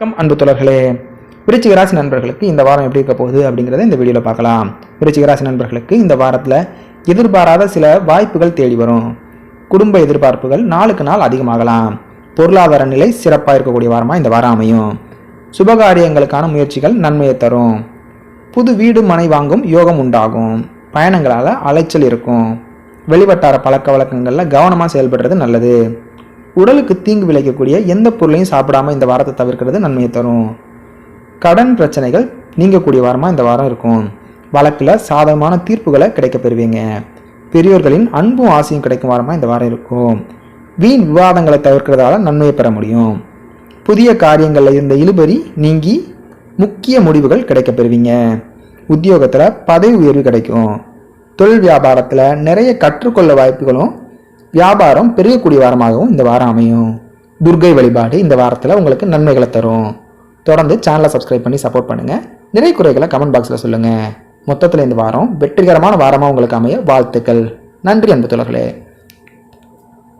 வணக்கம் அன்பு தோழர்களே. விருச்சிக ராசி நண்பர்களுக்கு இந்த வாரம் எப்படி இருக்க போகுது அப்படிங்கிறத இந்த வீடியோவில் பார்க்கலாம். விருச்சிக ராசி நண்பர்களுக்கு இந்த வாரத்தில் எதிர்பாராத சில வாய்ப்புகள் தேடி வரும். குடும்ப எதிர்பார்ப்புகள் நாளுக்கு நாள் அதிகமாகலாம். பொருளாதார நிலை சிறப்பாக இருக்கக்கூடிய வாரமாக இந்த வாரம் அமையும். சுபகாரியங்களுக்கான முயற்சிகள் நன்மையை தரும். புது வீடு மனை வாங்கும் யோகம் உண்டாகும். பயணங்களால் அலைச்சல் இருக்கும். வெளிவட்டார பழக்க வழக்கங்களில் கவனமாக செயல்படுறது நல்லது. உடலுக்கு தீங்கு விளைக்கக்கூடிய எந்த பொருளையும் சாப்பிடாமல் இந்த வாரத்தை தவிர்க்கிறது நன்மையை தரும். கடன் பிரச்சனைகள் நீங்கக்கூடிய வாரமாக இந்த வாரம் இருக்கும். வழக்கில் சாதகமான தீர்ப்புகளை கிடைக்க பெறுவீங்க. பெரியோர்களின் அன்பும் ஆசையும் கிடைக்கும் வாரமாக இந்த வாரம் இருக்கும். வீண் விவாதங்களை தவிர்க்கிறதால நன்மையை பெற முடியும். புதிய காரியங்களில் இருந்த இழுபறி நீங்கி முக்கிய முடிவுகள் கிடைக்க பெறுவீங்க. உத்தியோகத்தில் பதவி உயர்வு கிடைக்கும். தொழில் வியாபாரத்தில் நிறைய கற்றுக்கொள்ள வாய்ப்புகளும் வியாபாரம் பெருகக்கூடிய வாரமாகவும் இந்த வாரம் அமையும். துர்கை வழிபாடு இந்த வாரத்தில் உங்களுக்கு நன்மைகளை தரும். தொடர்ந்து சேனலை சப்ஸ்கிரைப் பண்ணி சப்போர்ட் பண்ணுங்கள். நிறை குறைகளை கமெண்ட் பாக்ஸில் சொல்லுங்கள். மொத்தத்தில் இந்த வாரம் வெற்றிகரமான வாரமாக உங்களுக்கு அமைய வாழ்த்துக்கள். நன்றி அன்பு தோழர்களே.